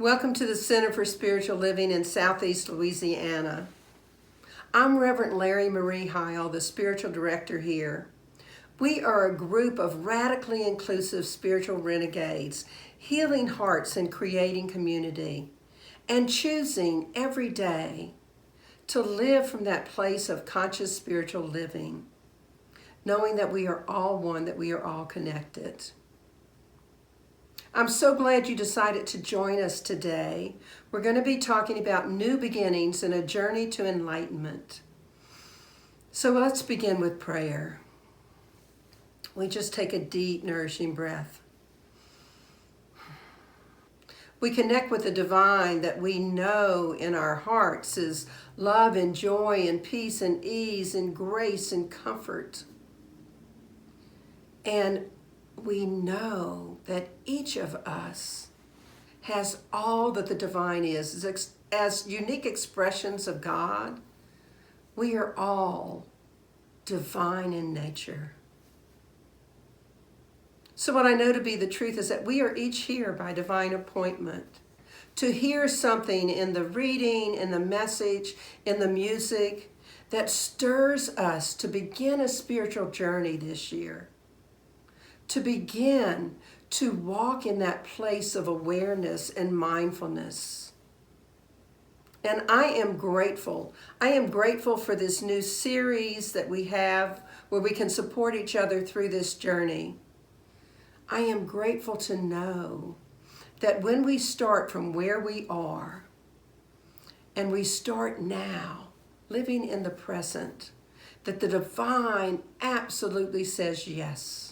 Welcome to the Center for Spiritual Living in Southeast Louisiana. I'm Reverend Larrye-Marie Heyl, the spiritual director here. We are a group of radically inclusive spiritual renegades, healing hearts and creating community, and choosing every day to live from that place of conscious spiritual living, knowing that we are all one, that we are all connected. I'm so glad you decided to join us today. We're going to be talking about new beginnings and a journey to enlightenment. So let's begin with prayer. We just take a deep, nourishing breath. We connect with the divine that we know in our hearts is love and joy and peace and ease and grace and comfort. And we know that each of us has all that the divine is. As unique expressions of God, we are all divine in nature. So what I know to be the truth is that we are each here by divine appointment to hear something in the reading, in the message, in the music that stirs us to begin a spiritual journey this year. To begin to walk in that place of awareness and mindfulness. And I am grateful. I am grateful for this new series that we have where we can support each other through this journey. I am grateful to know that when we start from where we are and we start now living in the present, that the divine absolutely says yes.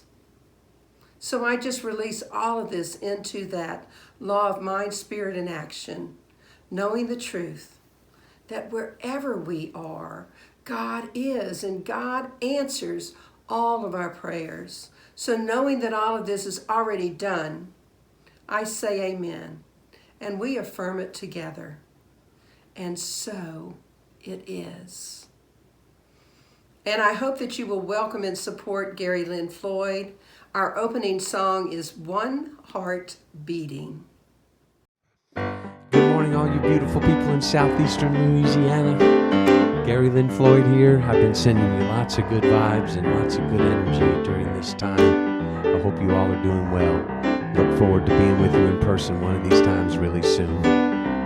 So I just release all of this into that law of mind, spirit, and action, knowing the truth that wherever we are, God is, and God answers all of our prayers. So knowing that all of this is already done, I say amen, and we affirm it together. And so it is. And I hope that you will welcome and support Gary Lynn Floyd. Our opening song is One Heart Beating. Good morning, all you beautiful people in southeastern Louisiana. Gary Lynn Floyd here. I've been sending you lots of good vibes and lots of good energy during this time. I hope you all are doing well. Look forward to being with you in person one of these times really soon.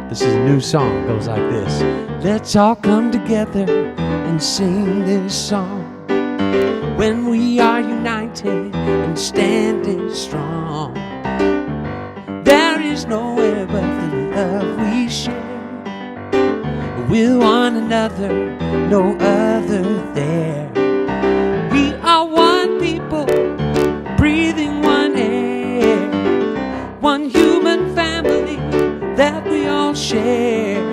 This is a new song. It goes like this. Let's all come together and sing this song. When we are united and standing strong, there is nowhere but the love we share. With one another, no other there. We are one people, breathing one air, one human family that we all share.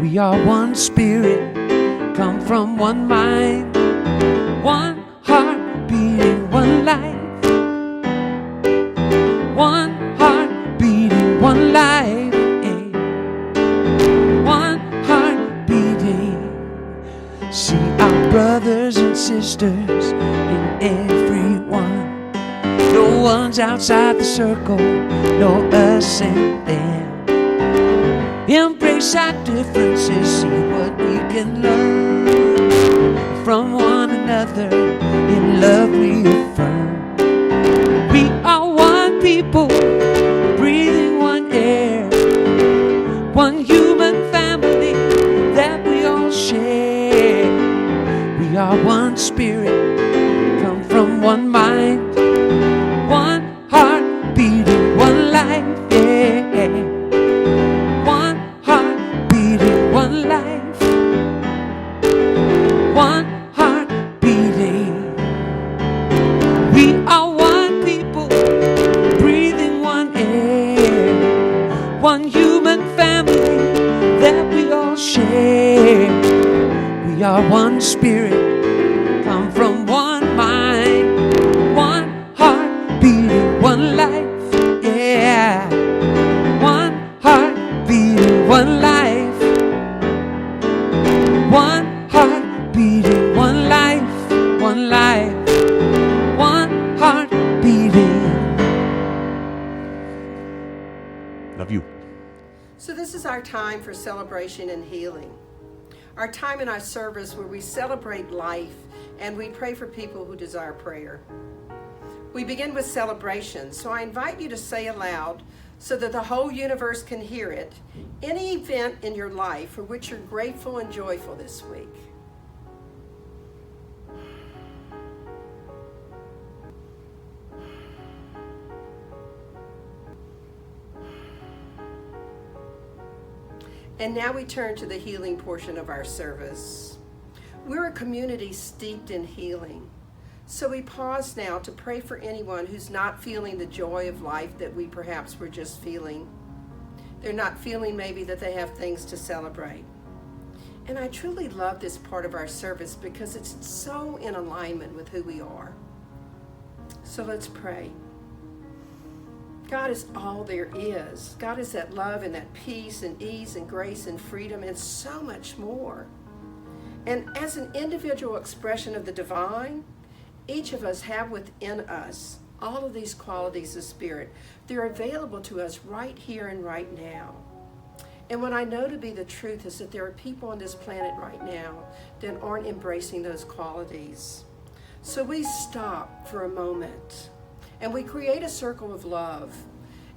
We are one spirit, come from one mind, one heart beating one life, one heart beating one life, one heart beating. See our brothers and sisters in everyone. No one's outside the circle, no us and them. Embrace our differences, see what we can learn from one another. In love we affirm. We are one people, breathing one air, one human family that we all share. We are one spirit, come from one mind, one heart beating one life, yeah. One heart beating one life, one heart beating. We are one people, breathing one air, one human family that we all share. We are one spirit, come from one mind, one heart beating one life, yeah. One heart beating one life, one heart beating one life, one life, one heart beating. Love you. So this is our time for celebration and healing. Our time in our service where we celebrate life and we pray for people who desire prayer. We begin with celebration, so I invite you to say aloud, so that the whole universe can hear it, any event in your life for which you're grateful and joyful this week. And now we turn to the healing portion of our service. We're a community steeped in healing. So we pause now to pray for anyone who's not feeling the joy of life that we perhaps were just feeling. They're not feeling maybe that they have things to celebrate. And I truly love this part of our service because it's so in alignment with who we are. So let's pray. God is all there is. God is that love and that peace and ease and grace and freedom and so much more. And as an individual expression of the divine, each of us have within us all of these qualities of spirit. They're available to us right here and right now. And what I know to be the truth is that there are people on this planet right now that aren't embracing those qualities. So we stop for a moment and we create a circle of love.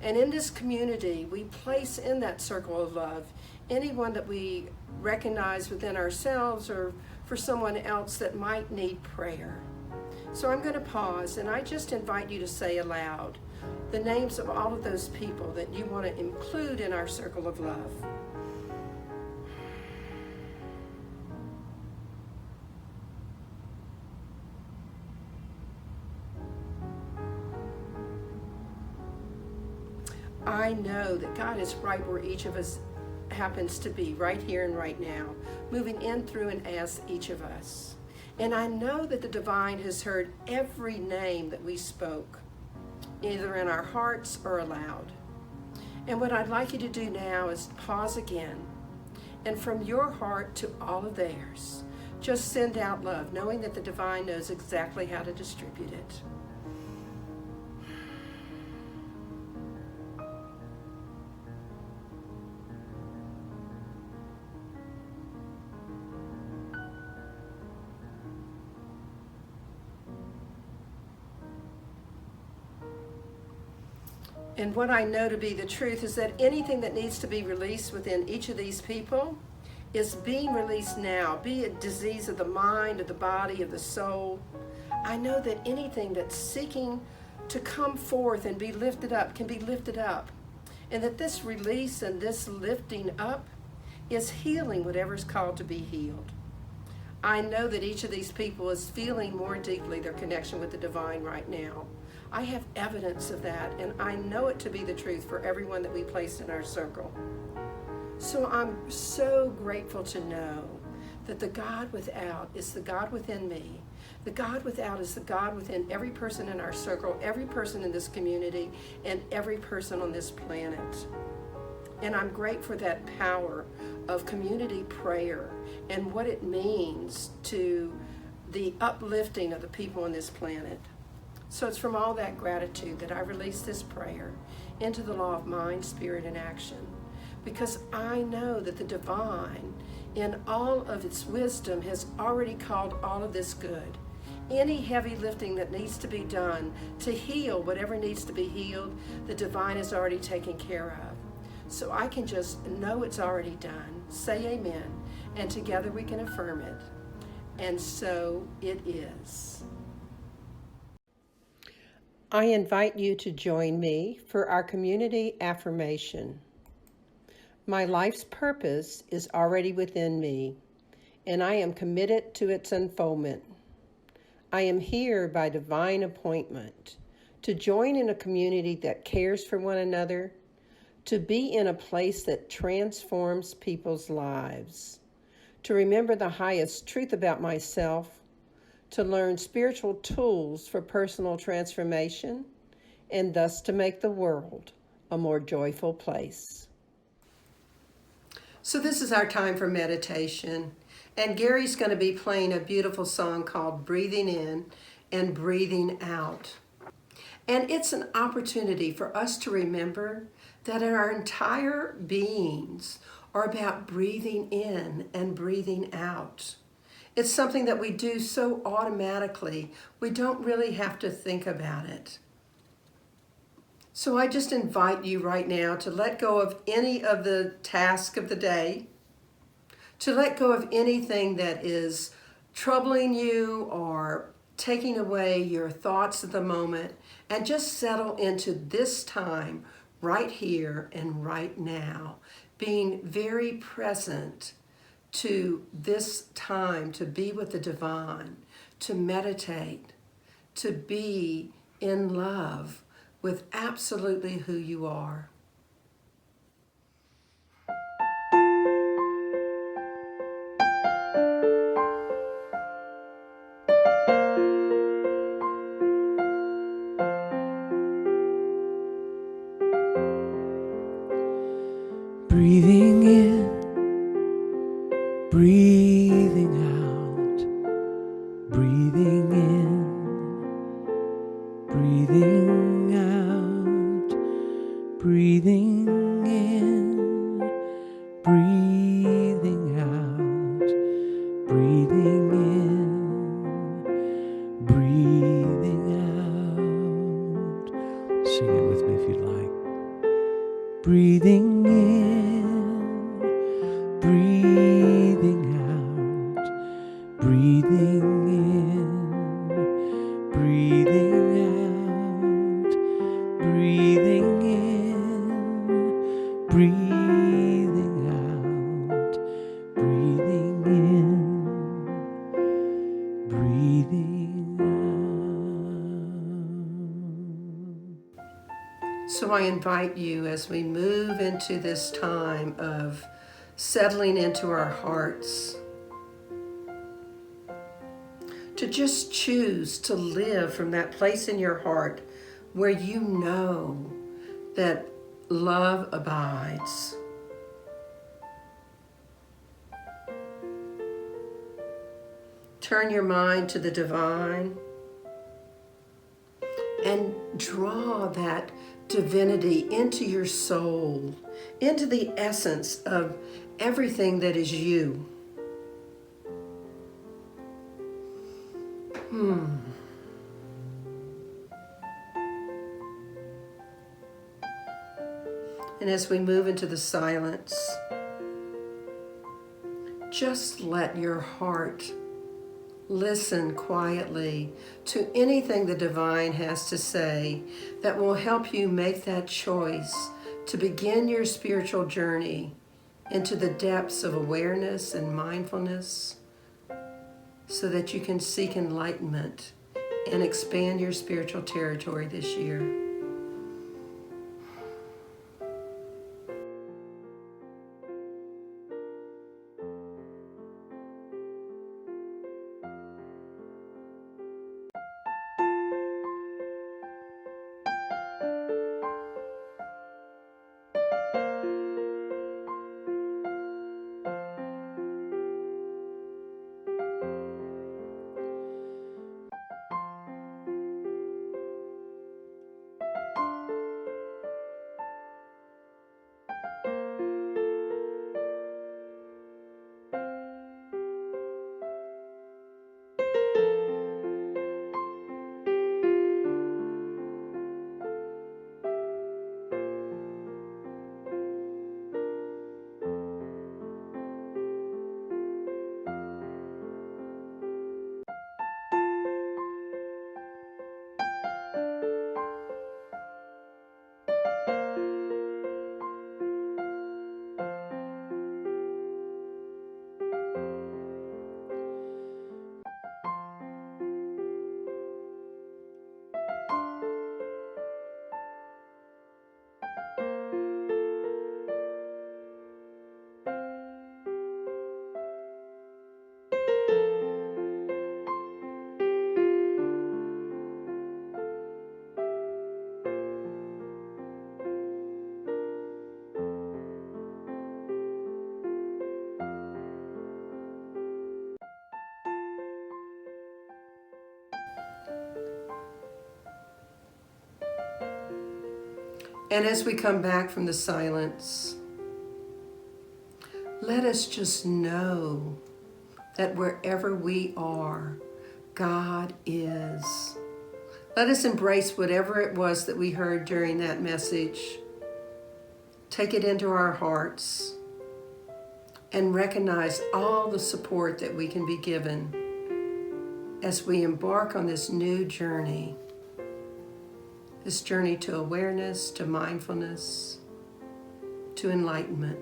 And in this community, we place in that circle of love anyone that we recognize within ourselves or for someone else that might need prayer. So I'm going to pause and I just invite you to say aloud the names of all of those people that you want to include in our circle of love. I know that God is right where each of us happens to be, right here and right now, moving in, through, and as each of us. And I know that the divine has heard every name that we spoke, either in our hearts or aloud. And what I'd like you to do now is pause again, and from your heart to all of theirs, just send out love, knowing that the divine knows exactly how to distribute it. And what I know to be the truth is that anything that needs to be released within each of these people is being released now, be it disease of the mind, of the body, of the soul. I know that anything that's seeking to come forth and be lifted up can be lifted up. And that this release and this lifting up is healing whatever's called to be healed. I know that each of these people is feeling more deeply their connection with the divine right now. I have evidence of that, and I know it to be the truth for everyone that we placed in our circle. So I'm so grateful to know that the God without is the God within me. The God without is the God within every person in our circle, every person in this community, and every person on this planet. And I'm grateful for that power of community prayer and what it means to the uplifting of the people on this planet. So it's from all that gratitude that I release this prayer into the law of mind, spirit, and action. Because I know that the divine, in all of its wisdom, has already called all of this good. Any heavy lifting that needs to be done to heal whatever needs to be healed, the divine is already taken care of. So I can just know it's already done, say amen, and together we can affirm it. And so it is. I invite you to join me for our community affirmation. My life's purpose is already within me, and I am committed to its unfoldment. I am here by divine appointment to join in a community that cares for one another, to be in a place that transforms people's lives, to remember the highest truth about myself, to learn spiritual tools for personal transformation, and thus to make the world a more joyful place. So this is our time for meditation, and Gary's going to be playing a beautiful song called Breathing In and Breathing Out. And it's an opportunity for us to remember that our entire beings are about breathing in and breathing out. It's something that we do so automatically, we don't really have to think about it. So I just invite you right now to let go of any of the tasks of the day, to let go of anything that is troubling you or taking away your thoughts at the moment, and just settle into this time right here and right now, being very present to this time, to be with the divine, to meditate, to be in love with absolutely who you are. Breathing in, breathing out, breathing in, breathing out, breathing in, breathing out, breathing in, breathing out. Sing it with me if you'd like. Breathing in, breathing out, breathing in, breathing out, breathing in, breathing out, breathing in, breathing out. So I invite you, as we move into this time of settling into our hearts, to just choose to live from that place in your heart where you know that love abides. Turn your mind to the divine and draw that divinity into your soul, into the essence of everything that is you. And as we move into the silence, just let your heart listen quietly to anything the divine has to say that will help you make that choice to begin your spiritual journey into the depths of awareness and mindfulness, so that you can seek enlightenment and expand your spiritual territory this year. And as we come back from the silence, let us just know that wherever we are, God is. Let us embrace whatever it was that we heard during that message. Take it into our hearts and recognize all the support that we can be given as we embark on this new journey. This journey to awareness, to mindfulness, to enlightenment.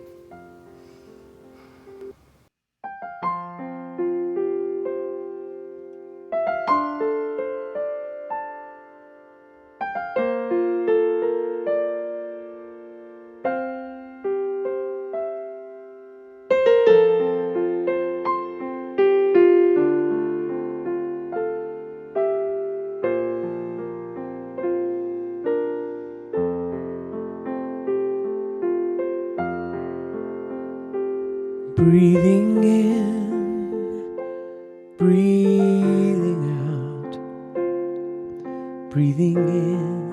Breathing in, breathing out, breathing in,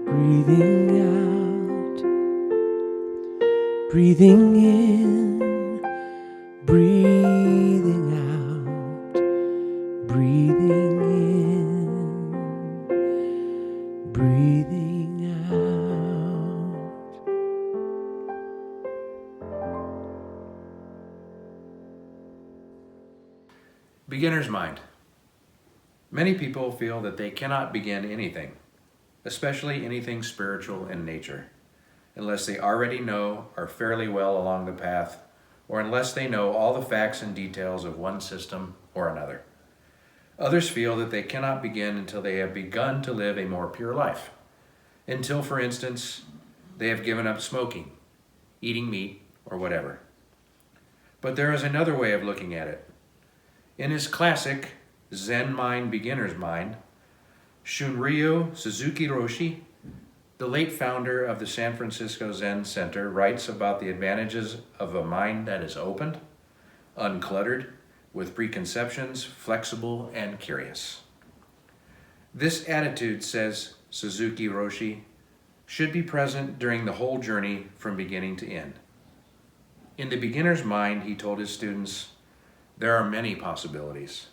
breathing out, breathing in, breathing out, breathing in, breathing out. Beginner's mind. Many people feel that they cannot begin anything, especially anything spiritual in nature, unless they already know or fairly well along the path, or unless they know all the facts and details of one system or another. Others feel that they cannot begin until they have begun to live a more pure life, until, for instance, they have given up smoking, eating meat, or whatever. But there is another way of looking at it. In his classic Zen Mind, Beginner's Mind, Shunryu Suzuki Roshi, the late founder of the San Francisco Zen Center, writes about the advantages of a mind that is opened, uncluttered, with preconceptions, flexible, and curious. This attitude, says Suzuki Roshi, should be present during the whole journey from beginning to end. In the beginner's mind, he told his students, there are many possibilities.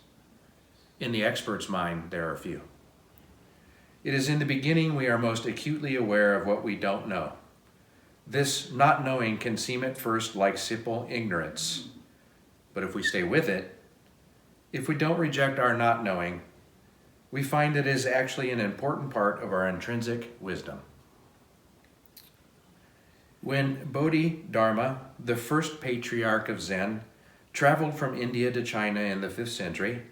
In the expert's mind, there are few. It is in the beginning we are most acutely aware of what we don't know. This not knowing can seem at first like simple ignorance, but if we stay with it, if we don't reject our not knowing, we find it is actually an important part of our intrinsic wisdom. When Bodhidharma, the first patriarch of Zen, traveled from India to China in the 5th century,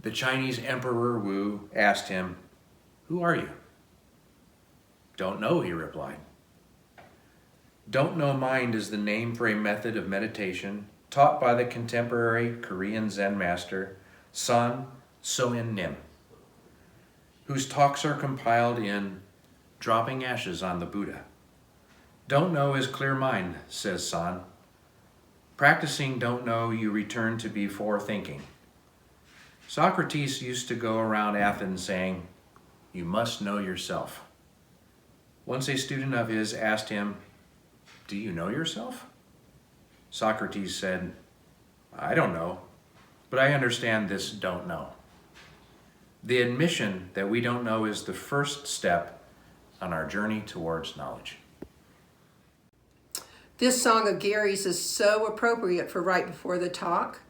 the Chinese Emperor Wu asked him, "Who are you?" "Don't know," he replied. Don't know mind is the name for a method of meditation taught by the contemporary Korean Zen master San Soen Nim, whose talks are compiled in Dropping Ashes on the Buddha. Don't know is clear mind, says San. Practicing don't know, you return to be forethinking. Socrates used to go around Athens saying, "You must know yourself." Once a student of his asked him, "Do you know yourself?" Socrates said, "I don't know, but I understand this don't know." The admission that we don't know is the first step on our journey towards knowledge. This song of Gary's is so appropriate for right before the talk,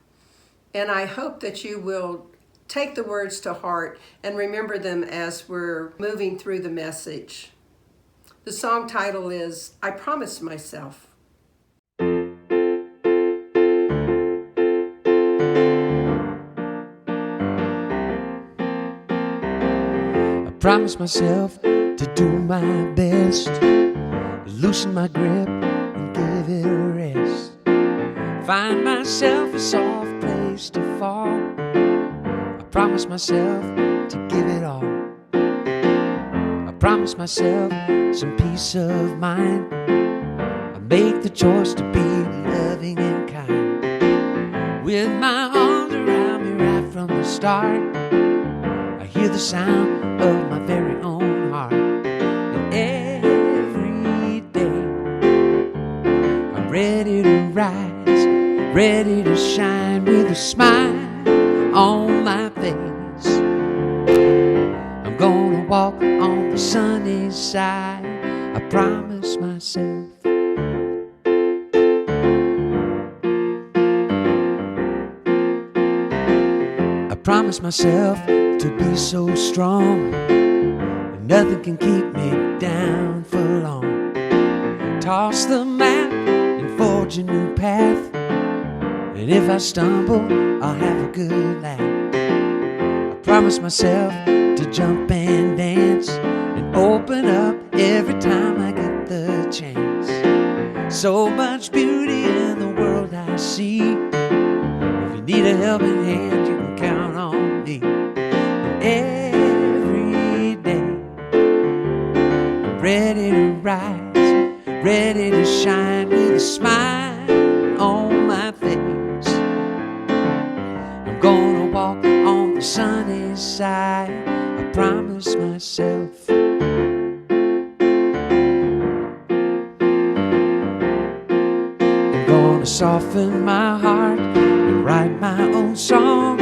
and I hope that you will take the words to heart and remember them as we're moving through the message. The song title is I Promised Myself. I promised myself to do my best, loosen my grip and give it a rest, find myself a soft place to fall. I promised myself to give it all. I promised myself some peace of mind. I make the choice to be loving and kind, with my arms around me right from the start. I hear the sound of my very own heart, and rise, ready to shine with a smile on my face. I'm gonna walk on the sunny side, I promise myself. I promise myself to be so strong, nothing can keep me down for long. Toss the map and forge a new path, and if I stumble, I'll have a good laugh. I promise myself to jump and dance and open up every time I get the chance. So much beauty in the world I see. If you need a helping hand, you can count on me. And every day I'm ready to rise, ready to shine with a smile on my face. I'm gonna walk on the sunny side, I promise myself. I'm gonna soften my heart and write my own song,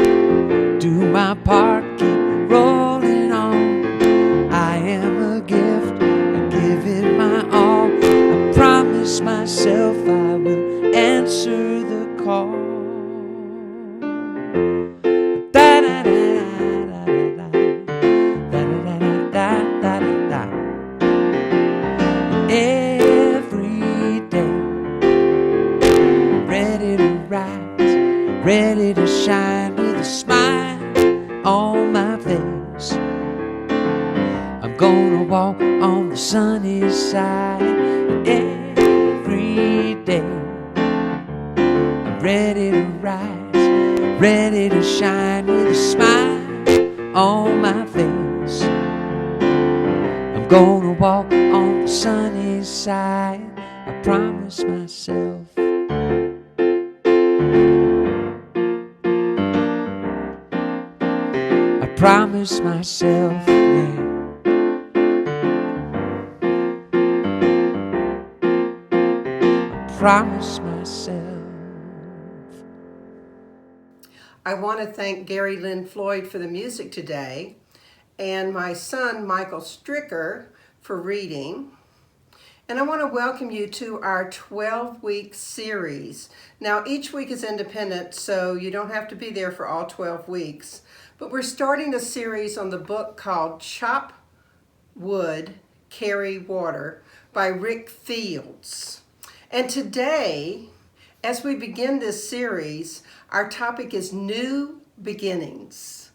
do my part, keep rolling on. I am a gift, I give it my all. I promise myself I will answer the call. Every day I'm ready to rise, ready to shine with a smile on my face. I'm gonna walk on the sunny side every day. I'm ready to rise, ready to shine with a smile on my face. I'm gonna walk on the sunny side, I promise myself. I promise myself, yeah. Promise myself. I want to thank Gary Lynn Floyd for the music today, and my son Michael Stricker for reading. And I want to welcome you to our 12-week series. Now, each week is independent, so you don't have to be there for all 12 weeks. But we're starting a series on the book called Chop Wood, Carry Water by Rick Fields. And today, as we begin this series, our topic is new beginnings.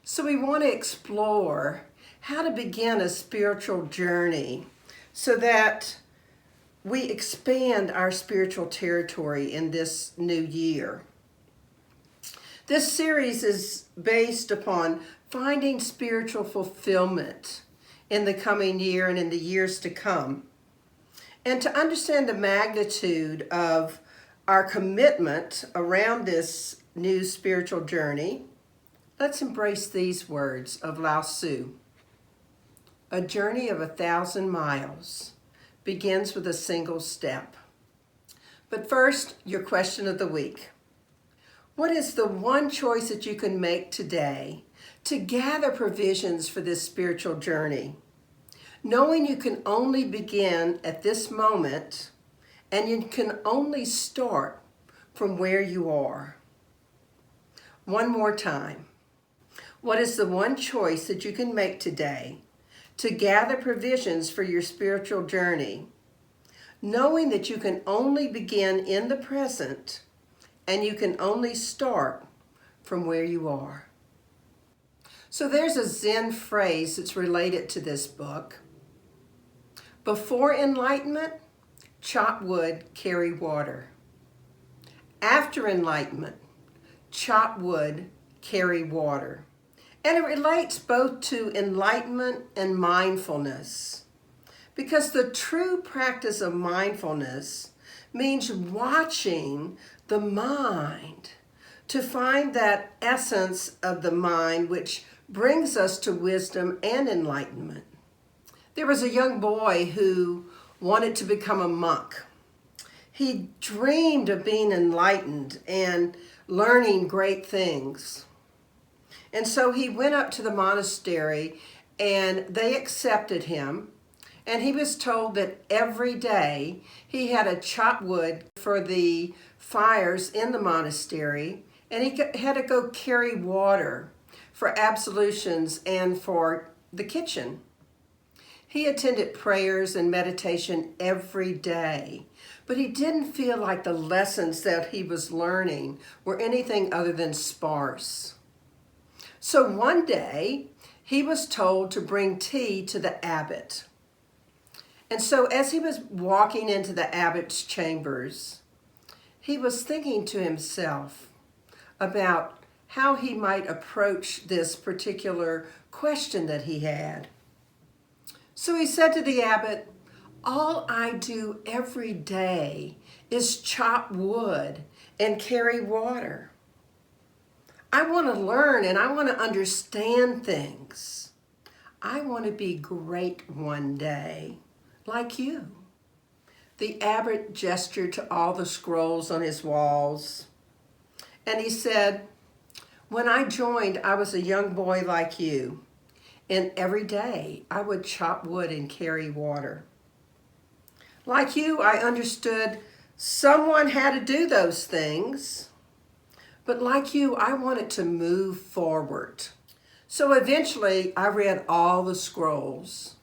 So we want to explore how to begin a spiritual journey so that we expand our spiritual territory in this new year. This series is based upon finding spiritual fulfillment in the coming year and in the years to come. And to understand the magnitude of our commitment around this new spiritual journey, let's embrace these words of Lao Tzu. A journey of 1,000 miles begins with a single step. But first, your question of the week. What is the one choice that you can make today to gather provisions for this spiritual journey? Knowing you can only begin at this moment and you can only start from where you are. One more time. What is the one choice that you can make today to gather provisions for your spiritual journey? Knowing that you can only begin in the present and you can only start from where you are. So there's a Zen phrase that's related to this book. Before enlightenment, chop wood, carry water. After enlightenment, chop wood, carry water. And it relates both to enlightenment and mindfulness. Because the true practice of mindfulness means watching the mind to find that essence of the mind which brings us to wisdom and enlightenment. There was a young boy who wanted to become a monk. He dreamed of being enlightened and learning great things. And so he went up to the monastery and they accepted him. And he was told that every day he had to chop wood for the fires in the monastery, and he had to go carry water for absolutions and for the kitchen. He attended prayers and meditation every day, but he didn't feel like the lessons that he was learning were anything other than sparse. So one day, he was told to bring tea to the abbot. And so as he was walking into the abbot's chambers, he was thinking to himself about how he might approach this particular question that he had. So he said to the abbot, "All I do every day is chop wood and carry water. I want to learn and I want to understand things. I want to be great one day, like you." The abbot gestured to all the scrolls on his walls, and he said, "When I joined, I was a young boy like you, and every day I would chop wood and carry water. Like you, I understood someone had to do those things, but like you, I wanted to move forward. So eventually, I read all the scrolls.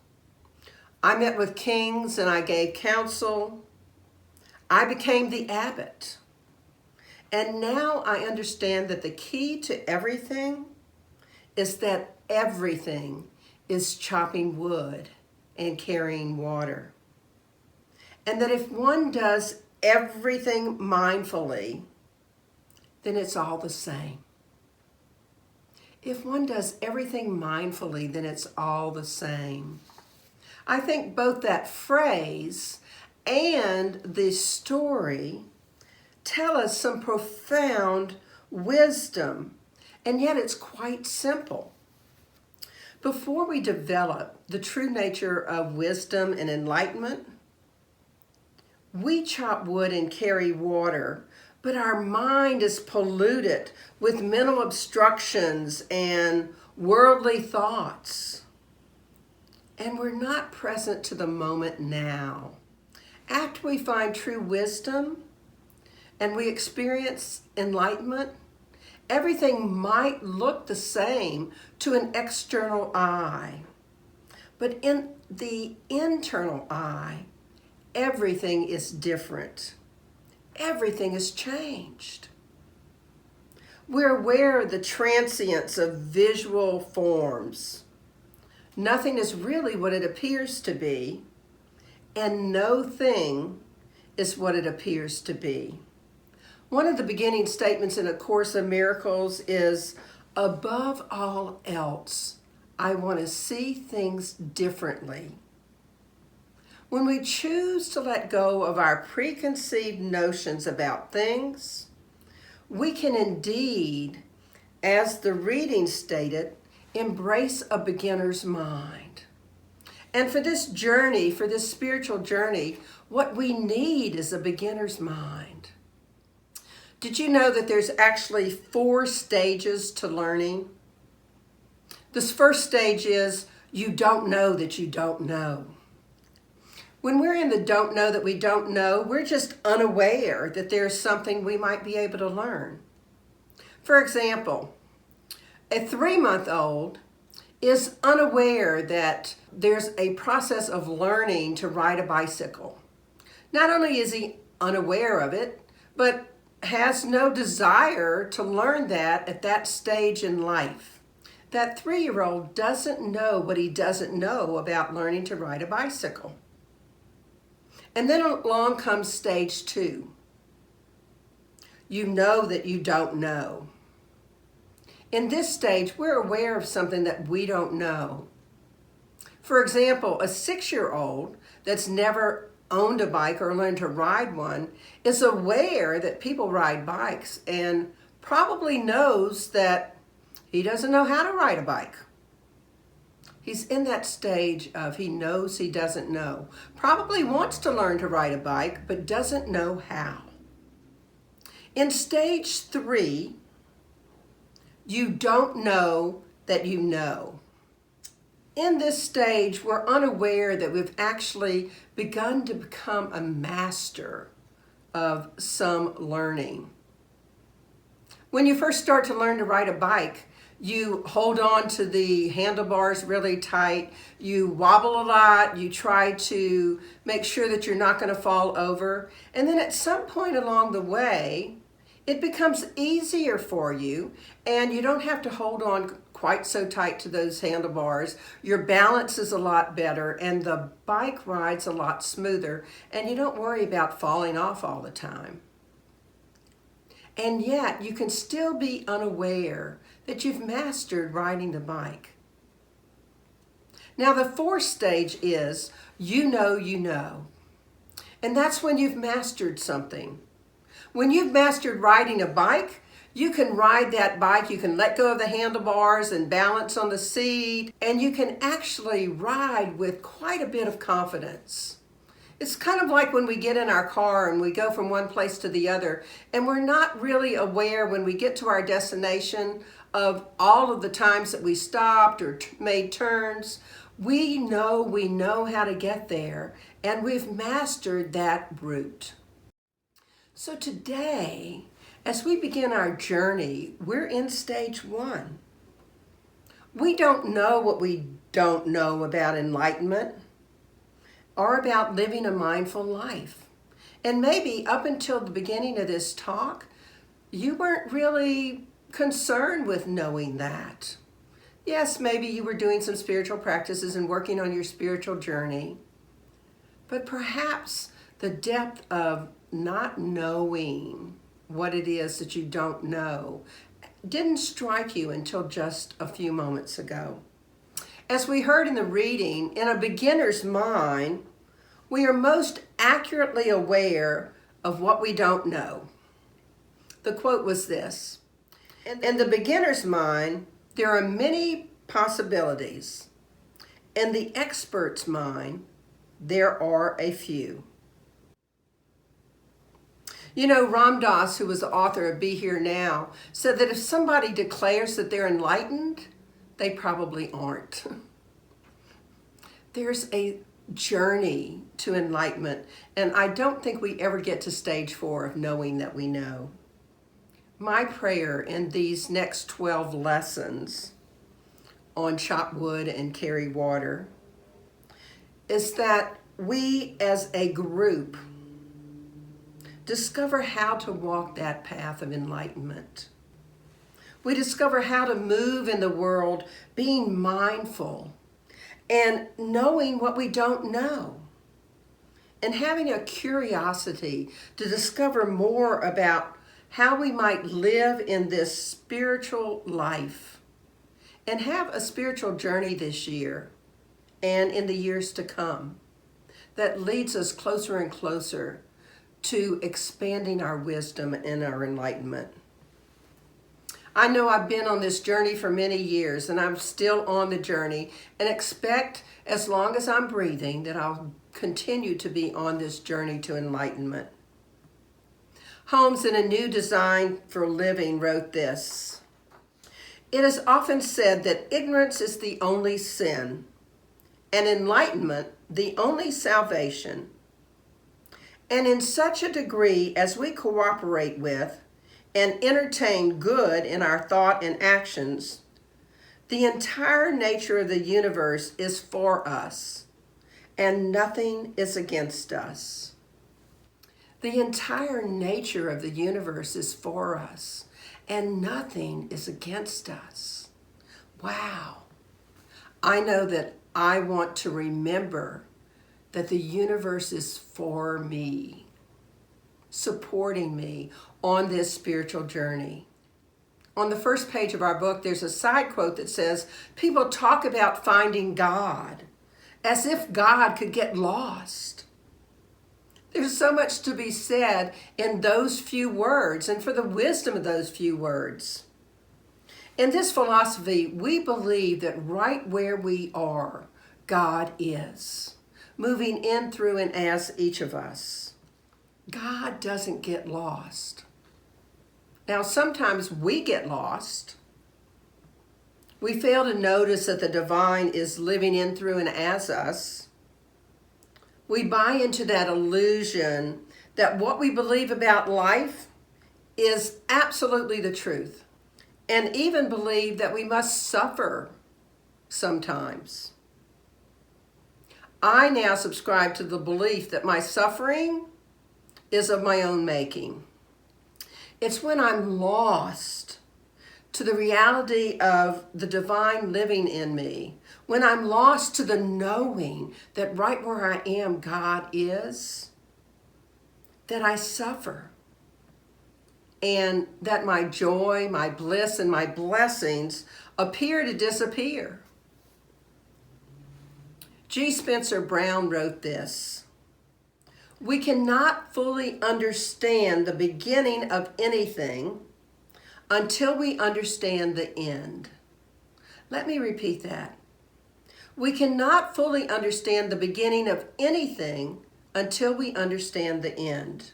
I met with kings and I gave counsel. I became the abbot. And now I understand that the key to everything is that everything is chopping wood and carrying water. And that if one does everything mindfully, then it's all the same. If one does everything mindfully, then it's all the same." I think both that phrase and the story tell us some profound wisdom, and yet it's quite simple. Before we develop the true nature of wisdom and enlightenment, we chop wood and carry water, but our mind is polluted with mental obstructions and worldly thoughts. And we're not present to the moment now. After we find true wisdom and we experience enlightenment, everything might look the same to an external eye. But in the internal eye, everything is different. Everything is changed. We're aware of the transience of visual forms. Nothing is really what it appears to be, and no thing is what it appears to be. One of the beginning statements in A Course in Miracles is, "Above all else, I want to see things differently." When we choose to let go of our preconceived notions about things, we can indeed, as the reading stated, embrace a beginner's mind. And for this journey, for this spiritual journey, what we need is a beginner's mind. Did you know that there's actually 4 stages to learning? This first stage is you don't know that you don't know. When we're in the don't know that we don't know, we're just unaware that there's something we might be able to learn. For example, a 3-month-old is unaware that there's a process of learning to ride a bicycle. Not only is he unaware of it, but has no desire to learn that at that stage in life. That 3-year-old doesn't know what he doesn't know about learning to ride a bicycle. And then along comes stage 2. You know that you don't know. In this stage, we're aware of something that we don't know. For example, a 6-year-old that's never owned a bike or learned to ride one is aware that people ride bikes and probably knows that he doesn't know how to ride a bike. He's in that stage of he knows he doesn't know. Probably wants to learn to ride a bike, but doesn't know how. In stage 3, you don't know that you know. In this stage, we're unaware that we've actually begun to become a master of some learning. When you first start to learn to ride a bike, you hold on to the handlebars really tight, you wobble a lot, you try to make sure that you're not going to fall over, and then at some point along the way, it becomes easier for you, and you don't have to hold on quite so tight to those handlebars. Your balance is a lot better, and the bike ride's a lot smoother, and you don't worry about falling off all the time. And yet, you can still be unaware that you've mastered riding the bike. Now, the 4th stage is you know you know. And that's when you've mastered something. When you've mastered riding a bike, you can ride that bike, you can let go of the handlebars and balance on the seat, and you can actually ride with quite a bit of confidence. It's kind of like when we get in our car and we go from one place to the other, and we're not really aware when we get to our destination of all of the times that we stopped or made turns. We know how to get there, and we've mastered that route. So today, as we begin our journey, we're in stage 1. We don't know what we don't know about enlightenment or about living a mindful life. And maybe up until the beginning of this talk, you weren't really concerned with knowing that. Yes, maybe you were doing some spiritual practices and working on your spiritual journey, but perhaps the depth of not knowing what it is that you don't know didn't strike you until just a few moments ago. As we heard in the reading, in a beginner's mind, we are most accurately aware of what we don't know. The quote was this: "In the beginner's mind, there are many possibilities. In the expert's mind, there are a few." You know, Ram Dass, who was the author of Be Here Now, said that if somebody declares that they're enlightened, they probably aren't. There's a journey to enlightenment, and I don't think we ever get to stage 4 of knowing that we know. My prayer in these next 12 lessons on chop wood and carry water is that we as a group discover how to walk that path of enlightenment. We discover how to move in the world being mindful and knowing what we don't know, and having a curiosity to discover more about how we might live in this spiritual life and have a spiritual journey this year and in the years to come that leads us closer and closer to expanding our wisdom and our enlightenment. I know I've been on this journey for many years, and I'm still on the journey, and expect as long as I'm breathing that I'll continue to be on this journey to enlightenment. Holmes, in A New Design for Living, wrote this: "It is often said that ignorance is the only sin, and enlightenment the only salvation. And in such a degree as we cooperate with and entertain good in our thought and actions, the entire nature of the universe is for us, and nothing is against us." The entire nature of the universe is for us, and nothing is against us. Wow. I know that I want to remember that the universe is for me, supporting me on this spiritual journey. On the first page of our book, there's a side quote that says, "People talk about finding God as if God could get lost." There's so much to be said in those few words and for the wisdom of those few words. In this philosophy, we believe that right where we are, God is, moving in, through, and as each of us. God doesn't get lost. Now, sometimes we get lost. We fail to notice that the divine is living in, through, and as us. We buy into that illusion that what we believe about life is absolutely the truth, and even believe that we must suffer sometimes. I now subscribe to the belief that my suffering is of my own making. It's when I'm lost to the reality of the divine living in me, when I'm lost to the knowing that right where I am, God is, that I suffer. And that my joy, my bliss, and my blessings appear to disappear. G. Spencer Brown wrote this: "We cannot fully understand the beginning of anything until we understand the end." Let me repeat that. We cannot fully understand the beginning of anything until we understand the end.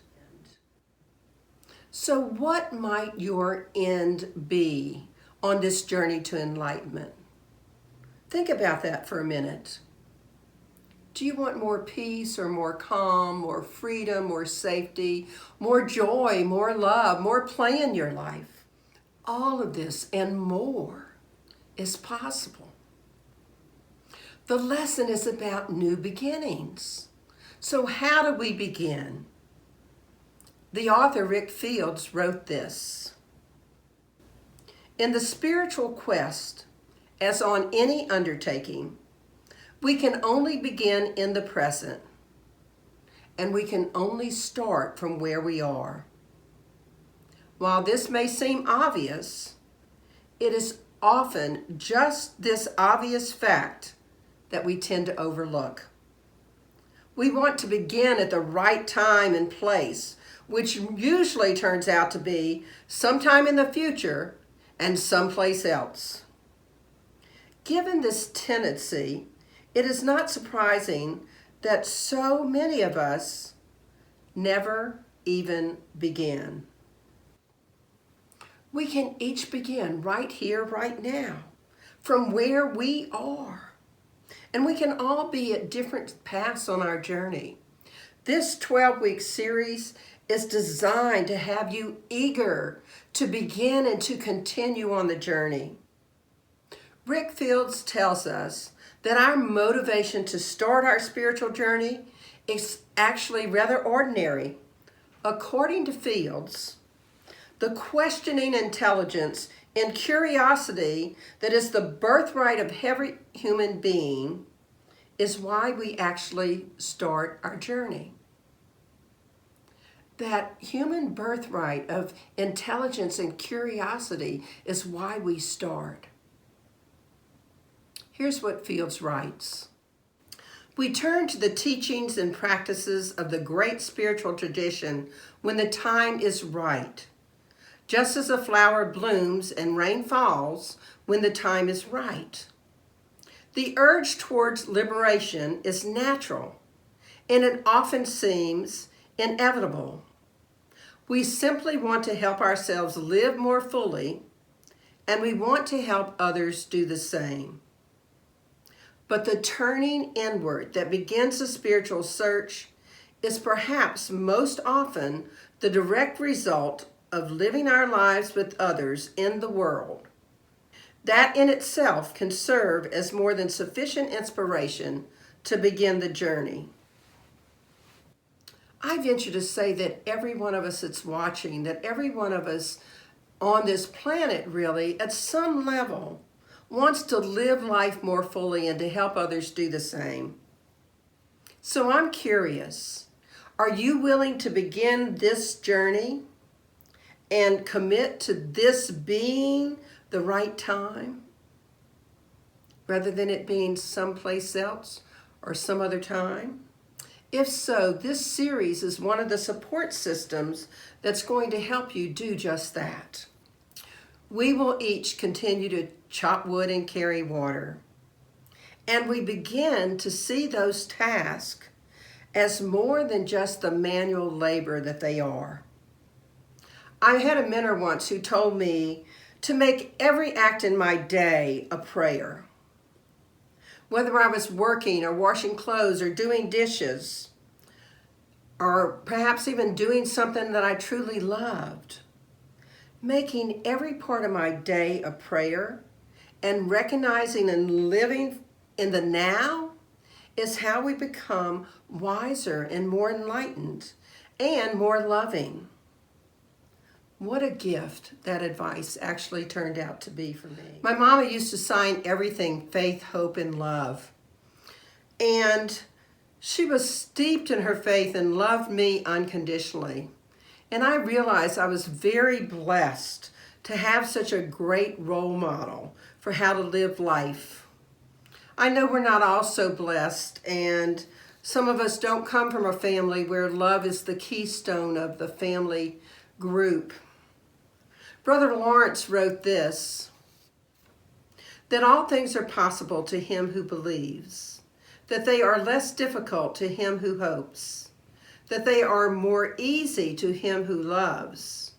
So what might your end be on this journey to enlightenment? Think about that for a minute. Do you want more peace or more calm, more freedom, more safety, more joy, more love, more play in your life? All of this and more is possible. The lesson is about new beginnings. So how do we begin? The author Rick Fields wrote this: "In the spiritual quest, as on any undertaking, we can only begin in the present, and we can only start from where we are. While this may seem obvious, it is often just this obvious fact that we tend to overlook. We want to begin at the right time and place, which usually turns out to be sometime in the future and someplace else. Given this tendency, it is not surprising that so many of us never even begin." We can each begin right here, right now, from where we are. And we can all be at different paths on our journey. This 12-week series is designed to have you eager to begin and to continue on the journey. Rick Fields tells us that our motivation to start our spiritual journey is actually rather ordinary. According to Fields, the questioning intelligence and curiosity that is the birthright of every human being is why we actually start our journey. That human birthright of intelligence and curiosity is why we start. Here's what Fields writes: "We turn to the teachings and practices of the great spiritual tradition when the time is right, just as a flower blooms and rain falls when the time is right. The urge towards liberation is natural, and it often seems inevitable. We simply want to help ourselves live more fully, and we want to help others do the same. But the turning inward that begins a spiritual search is perhaps most often the direct result of living our lives with others in the world. That in itself can serve as more than sufficient inspiration to begin the journey." I venture to say that every one of us that's watching, that every one of us on this planet really, at some level, wants to live life more fully and to help others do the same. So I'm curious, are you willing to begin this journey and commit to this being the right time, rather than it being someplace else or some other time? If so, this series is one of the support systems that's going to help you do just that. we will each continue to chop wood and carry water. And we begin to see those tasks as more than just the manual labor that they are. I had a mentor once who told me to make every act in my day a prayer. Whether I was working or washing clothes or doing dishes, or perhaps even doing something that I truly loved, making every part of my day a prayer and recognizing and living in the now is how we become wiser and more enlightened and more loving. What a gift that advice actually turned out to be for me. My mama used to sign everything faith, hope, and love. And she was steeped in her faith and loved me unconditionally. And I realized I was very blessed to have such a great role model for how to live life. I know we're not all so blessed, and some of us don't come from a family where love is the keystone of the family group. Brother Lawrence wrote this, that all things are possible to him who believes, that they are less difficult to him who hopes, that they are more easy to him who loves,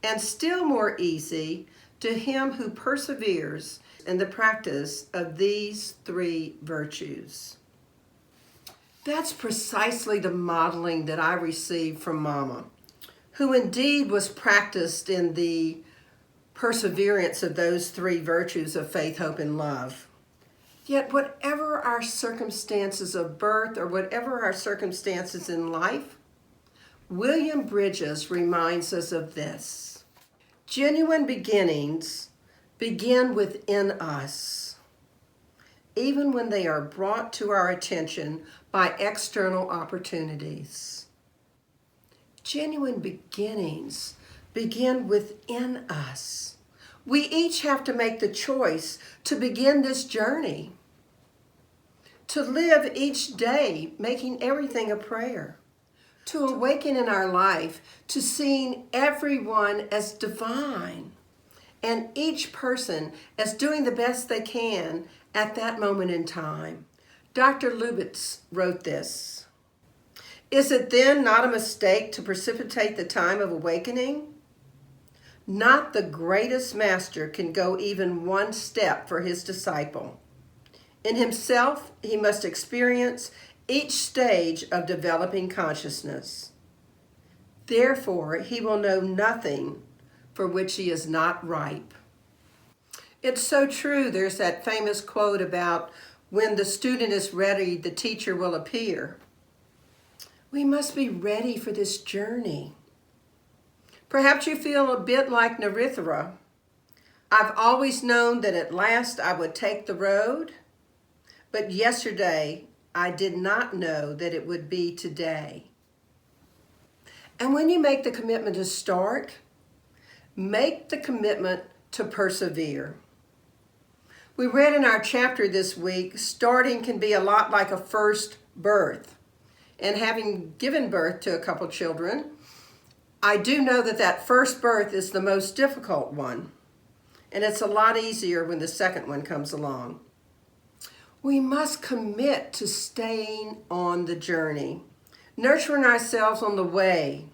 and still more easy to him who perseveres in the practice of these three virtues. That's precisely the modeling that I received from Mama, who indeed was practiced in the perseverance of those three virtues of faith, hope, and love. Yet whatever our circumstances of birth or whatever our circumstances in life, William Bridges reminds us of this. Genuine beginnings begin within us, even when they are brought to our attention by external opportunities. Genuine beginnings begin within us. We each have to make the choice to begin this journey, to live each day making everything a prayer, to awaken in our life to seeing everyone as divine and each person as doing the best they can at that moment in time. Dr. Lubitz wrote this, "Is it then not a mistake to precipitate the time of awakening? Not the greatest master can go even one step for his disciple. In himself, he must experience each stage of developing consciousness. Therefore, he will know nothing for which he is not ripe." It's so true. There's that famous quote about when the student is ready, the teacher will appear. We must be ready for this journey. Perhaps you feel a bit like Narithra. I've always known that at last I would take the road, but yesterday I did not know that it would be today. And when you make the commitment to start, make the commitment to persevere. We read in our chapter this week, starting can be a lot like a first birth. And having given birth to a couple children, I do know that that first birth is the most difficult one. And it's a lot easier when the second one comes along. We must commit to staying on the journey, nurturing ourselves on the way,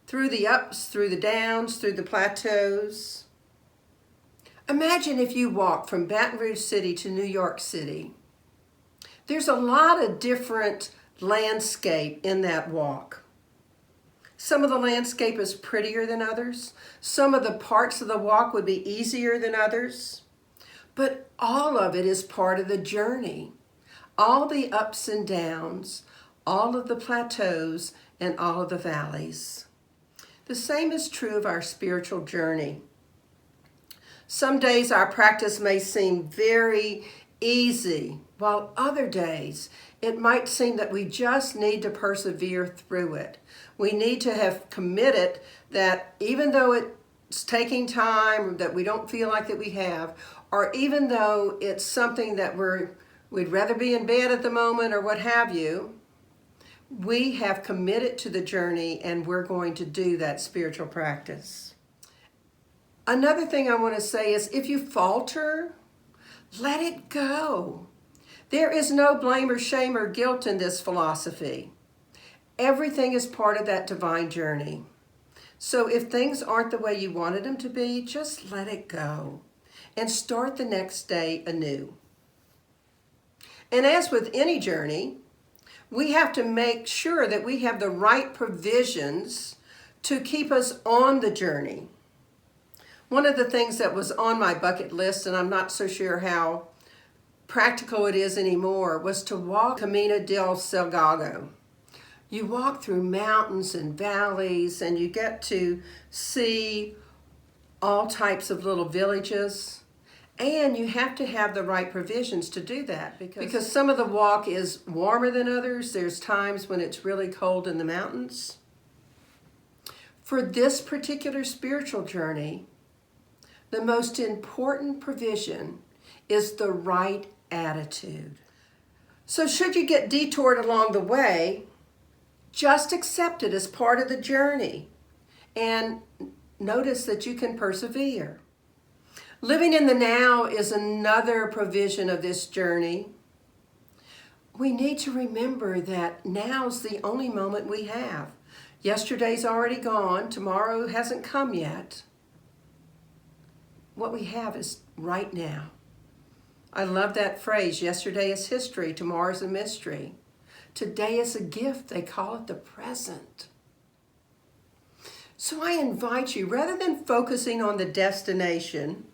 through the ups, through the downs, through the plateaus. Imagine if you walk from Baton Rouge City to New York City. There's a lot of different landscape in that walk. Some of the landscape is prettier than others. Some of the parts of the walk would be easier than others. But all of it is part of the journey. All the ups and downs, all of the plateaus, and all of the valleys. The same is true of our spiritual journey. Some days our practice may seem very easy, while other days it might seem that we just need to persevere through it. We need to have committed that even though it's taking time, that we don't feel like that we have, or even though it's something that we'd rather be in bed at the moment or what have you, we have committed to the journey and we're going to do that spiritual practice. Another thing I want to say is if you falter, let it go. There is no blame or shame or guilt in this philosophy. Everything is part of that divine journey. So if things aren't the way you wanted them to be, just let it go and start the next day anew. And as with any journey, we have to make sure that we have the right provisions to keep us on the journey. One of the things that was on my bucket list, and I'm not so sure how practical it is anymore, was to walk Camino del Salgado. You walk through mountains and valleys, and you get to see all types of little villages. And you have to have the right provisions to do that because some of the walk is warmer than others. There's times when it's really cold in the mountains. For this particular spiritual journey, the most important provision is the right attitude. So should you get detoured along the way, just accept it as part of the journey and notice that you can persevere. Living in the now is another provision of this journey. We need to remember that now's the only moment we have. Yesterday's already gone. Tomorrow hasn't come yet. What we have is right now. I love that phrase, yesterday is history, tomorrow's a mystery. Today is a gift, they call it the present. So I invite you, rather than focusing on the destination,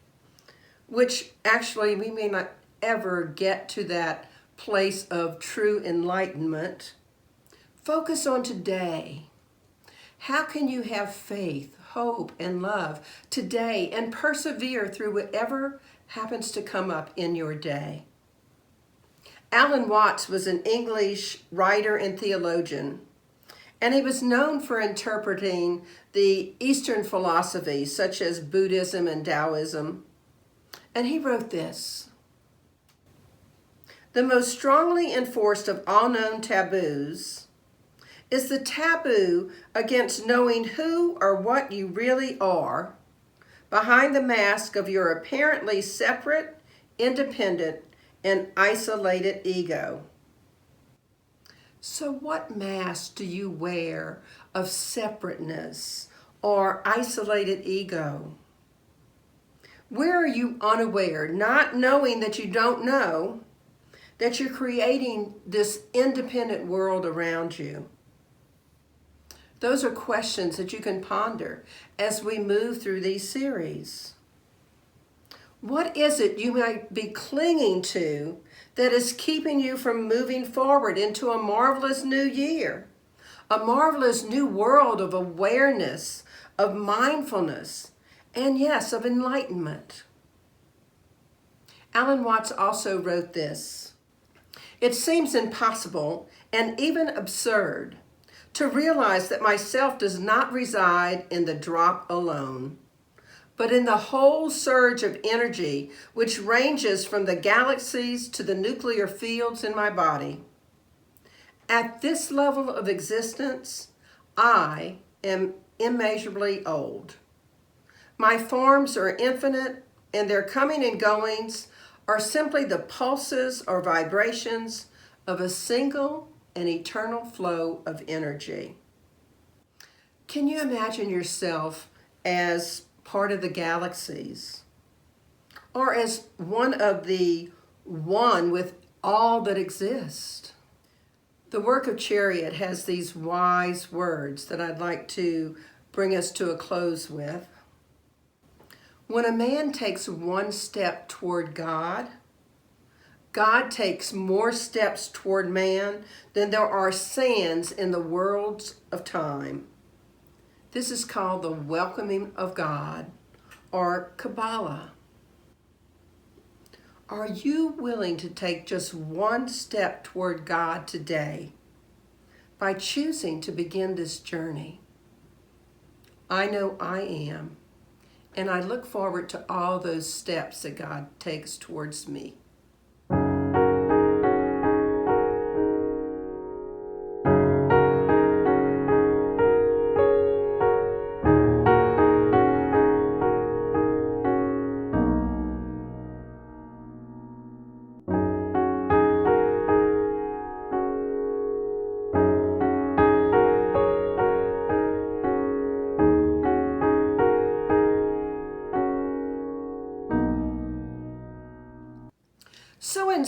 which actually we may not ever get to that place of true enlightenment, focus on today. How can you have faith, hope, and love today and persevere through whatever happens to come up in your day? Alan Watts was an English writer and theologian, and he was known for interpreting the Eastern philosophies such as Buddhism and Taoism. And he wrote this: "The most strongly enforced of all known taboos is the taboo against knowing who or what you really are behind the mask of your apparently separate, independent, and isolated ego." So what mask do you wear of separateness or isolated ego? Where are you unaware, not knowing that you don't know, that you're creating this independent world around you? Those are questions that you can ponder as we move through these series. What is it you might be clinging to that is keeping you from moving forward into a marvelous new year, a marvelous new world of awareness, of mindfulness, and yes, of enlightenment? Alan Watts also wrote this: "It seems impossible and even absurd to realize that myself does not reside in the drop alone, but in the whole surge of energy which ranges from the galaxies to the nuclear fields in my body. At this level of existence, I am immeasurably old. My forms are infinite, and their coming and goings are simply the pulses or vibrations of a single and eternal flow of energy." Can you imagine yourself as part of the galaxies, or as one of the one with all that exists? The work of Chariot has these wise words that I'd like to bring us to a close with. When a man takes one step toward God, God takes more steps toward man than there are sands in the worlds of time. This is called the welcoming of God, or Kabbalah. Are you willing to take just one step toward God today by choosing to begin this journey? I know I am, and I look forward to all those steps that God takes towards me.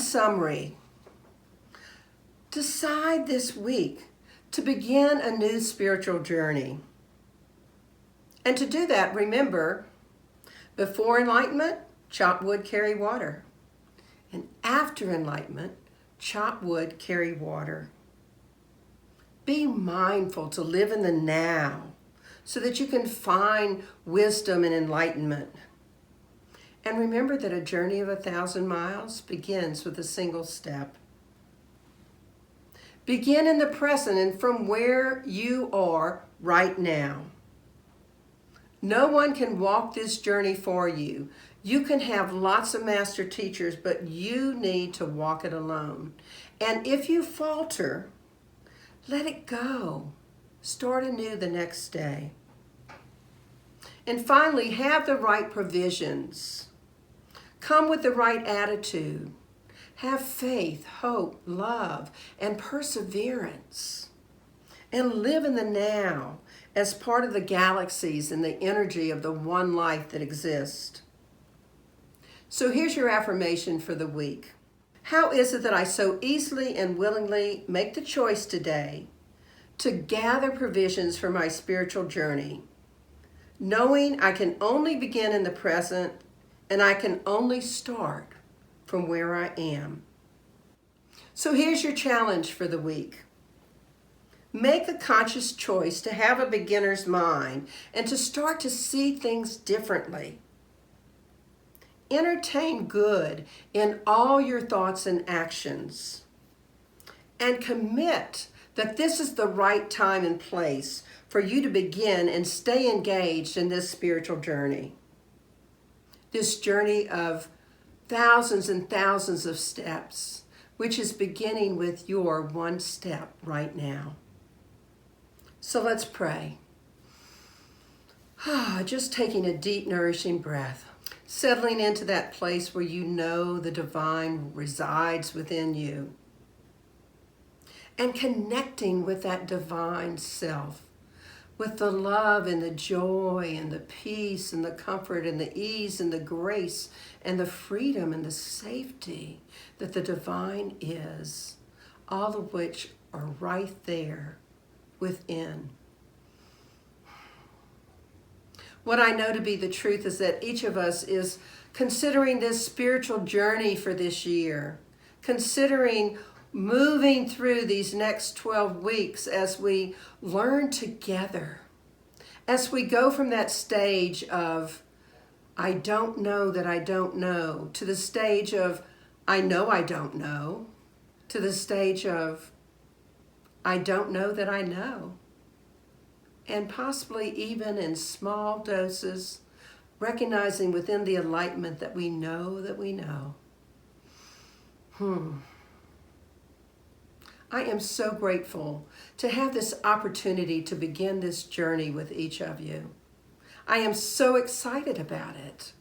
summary, decide this week to begin a new spiritual journey. And to do that, remember, before enlightenment, chop wood, carry water. And after enlightenment, chop wood, carry water. Be mindful to live in the now so that you can find wisdom and enlightenment. And remember that a journey of 1,000 miles begins with a single step. Begin in the present and from where you are right now. No one can walk this journey for you. You can have lots of master teachers, but you need to walk it alone. And if you falter, let it go. Start anew the next day. And finally, have the right provisions. Come with the right attitude. Have faith, hope, love, and perseverance. And live in the now as part of the galaxies and the energy of the one life that exists. So here's your affirmation for the week. How is it that I so easily and willingly make the choice today to gather provisions for my spiritual journey, knowing I can only begin in the present and I can only start from where I am? So here's your challenge for the week. Make a conscious choice to have a beginner's mind and to start to see things differently. Entertain good in all your thoughts and actions. And commit that this is the right time and place for you to begin and stay engaged in this spiritual journey. This journey of thousands and thousands of steps, which is beginning with your one step right now. So let's pray. Just taking a deep, nourishing breath, settling into that place where you know the divine resides within you, and connecting with that divine self, with the love and the joy and the peace and the comfort and the ease and the grace and the freedom and the safety that the divine is, all of which are right there within. What I know to be the truth is that each of us is considering this spiritual journey for this year, considering moving through these next 12 weeks as we learn together, as we go from that stage of, I don't know that I don't know, to the stage of, I know I don't know, to the stage of, I don't know that I know. And possibly even in small doses, recognizing within the enlightenment that we know that we know. I am so grateful to have this opportunity to begin this journey with each of you. I am so excited about it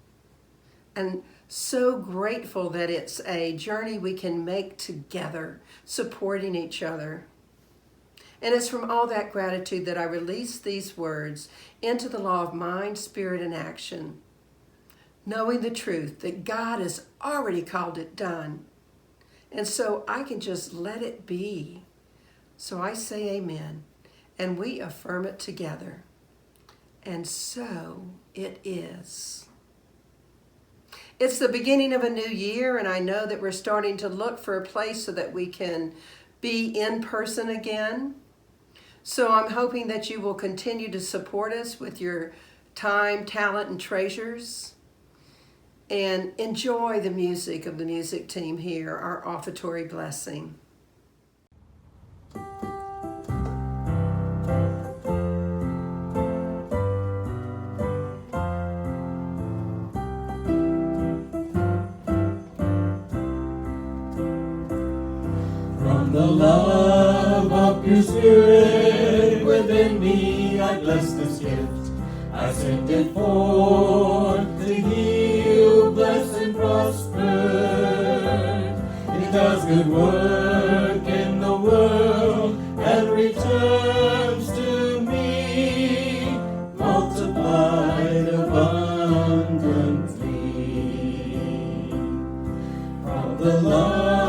and so grateful that it's a journey we can make together, supporting each other. And it's from all that gratitude that I release these words into the law of mind, spirit, and action, knowing the truth that God has already called it done. And so I can just let it be. So I say amen, and we affirm it together. And so it is. It's the beginning of a new year, and I know that we're starting to look for a place so that we can be in person again. So I'm hoping that you will continue to support us with your time, talent, and treasures, and enjoy the music of the music team here, our offertory blessing. From the love of your spirit within me, I bless this gift. I send it forth to heal, bless, and prosper. It does good work in the world and returns to me, multiplied abundantly. From the love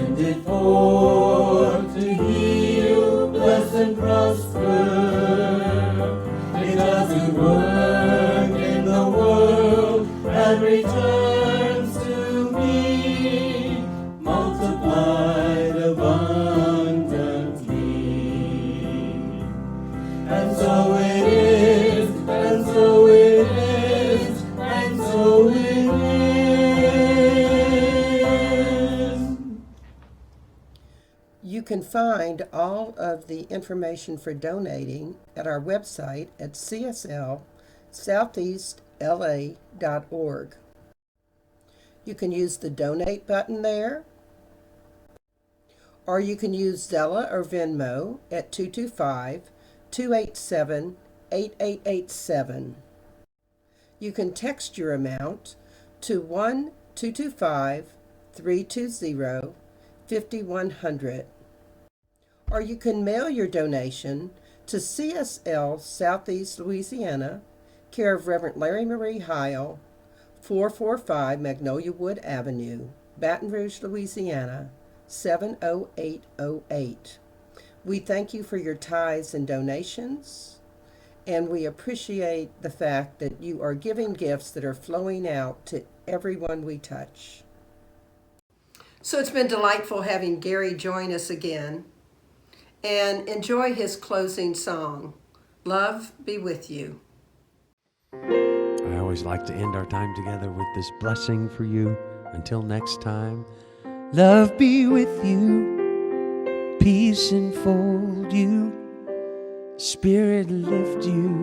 send it forth to heal, bless, and prosper. It doesn't work in the world and returns to me, multiplied abundantly. And so it is, and so it is, and so it is. You can find all of the information for donating at our website at cslsoutheastla.org. You can use the donate button there, or you can use Zella or Venmo at 225-287-8887. You can text your amount to 1-225-320-5100. Or you can mail your donation to CSL Southeast Louisiana, care of Reverend Larrye-Marie Heyl, 445 Magnolia Wood Avenue, Baton Rouge, Louisiana, 70808. We thank you for your tithes and donations, and we appreciate the fact that you are giving gifts that are flowing out to everyone we touch. So it's been delightful having Gary join us again. And enjoy his closing song, Love Be With You. I always like to end our time together with this blessing for you. Until next time, love be with you, peace enfold you, spirit lift you,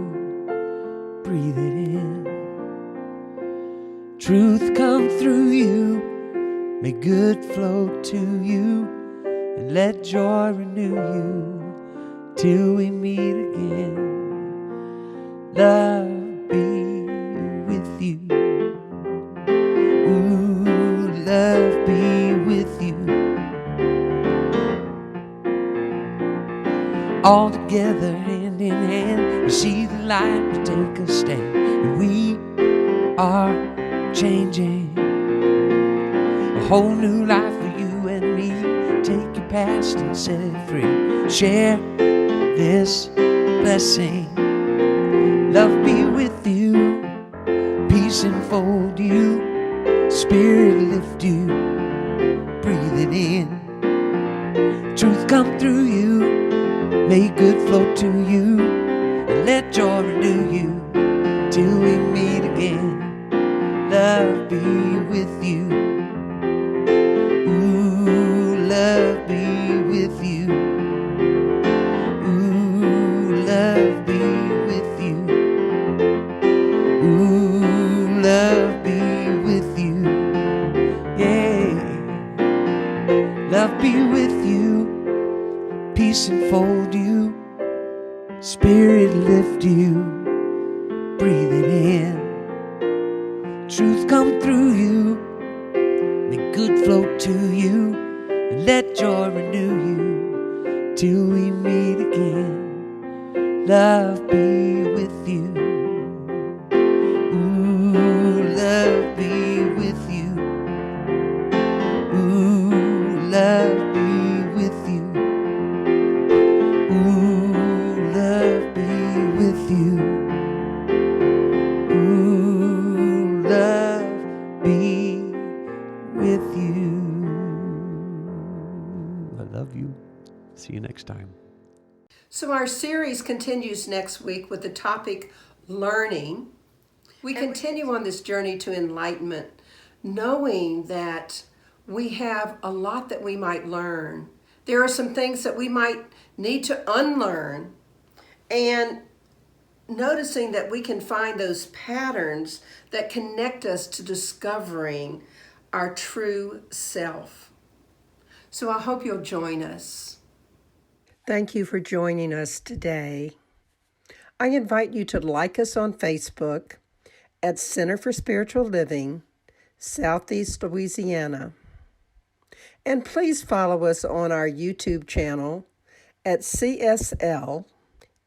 breathe it in. Truth come through you, may good flow to you, and let joy renew you till we meet again. Love be with you. Ooh, love be with you. All together, hand in hand, we see the light, we take a stand, and we are changing. A whole new life for you and me. Take your past and set it free. Share this blessing. Love be with you, peace enfold you, spirit lift you, breathe it in. Truth come through you, may good flow to you, and let joy renew you till we meet again. Love be with you. Ooh, love be with you. Ooh, love be with you. Ooh, love be with you. Yeah. Love be with you, peace enfold you, spirit lift you, breathe it in. Truth come through you, may good flow to you, and let joy renew you till we meet again. Love be with you. Ooh, love be with you. Ooh, love be with you. Ooh, love be with you. Ooh, love be with you. I love you. See you next time. So our series continues next week with the topic learning. We continue on this journey to enlightenment, knowing that we have a lot that we might learn. There are some things that we might need to unlearn, and noticing that we can find those patterns that connect us to discovering our true self. So I hope you'll join us. Thank you for joining us today. I invite you to like us on Facebook at Center for Spiritual Living, Southeast Louisiana. And please follow us on our YouTube channel at CSL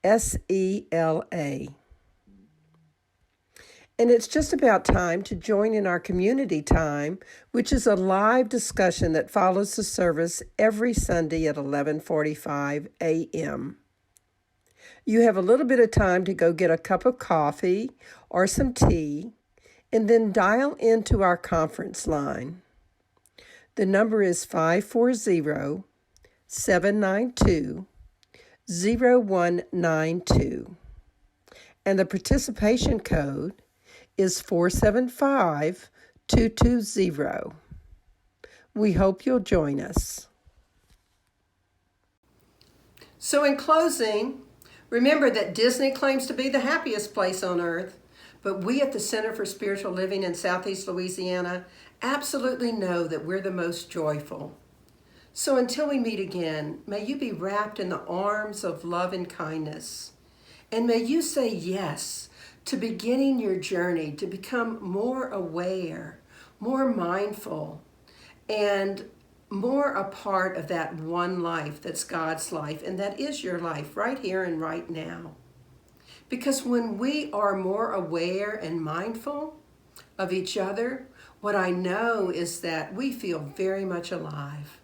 SELA. And it's just about time to join in our community time, which is a live discussion that follows the service every Sunday at 11:45 a.m. You have a little bit of time to go get a cup of coffee or some tea, and then dial into our conference line. The number is 540-792-0192, and the participation code is 475220. We hope you'll join us. So in closing, remember that Disney claims to be the happiest place on earth, but we at the Center for Spiritual Living in Southeast Louisiana absolutely know that we're the most joyful. So until we meet again, may you be wrapped in the arms of love and kindness, and may you say yes to beginning your journey to become more aware, more mindful, and more a part of that one life that's God's life, and that is your life right here and right now. Because when we are more aware and mindful of each other, what I know is that we feel very much alive.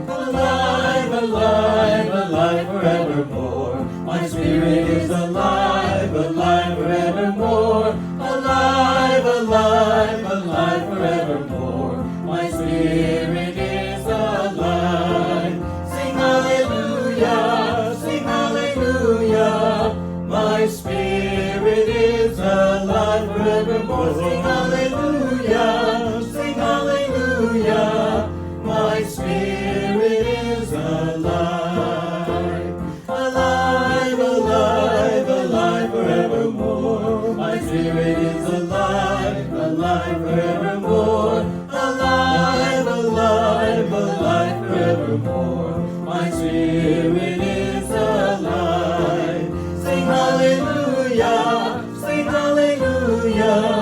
Alive, alive, alive forevermore. My spirit is alive, alive forevermore. Alive, alive, alive forevermore. My spirit is alive. Sing hallelujah, sing hallelujah. My spirit is alive forevermore. Sing hallelujah, sing hallelujah. My spirit is alive. Alive, alive, alive forevermore. My spirit is alive, alive forevermore. Alive, alive, alive forevermore. My spirit is alive. Sing hallelujah, sing hallelujah.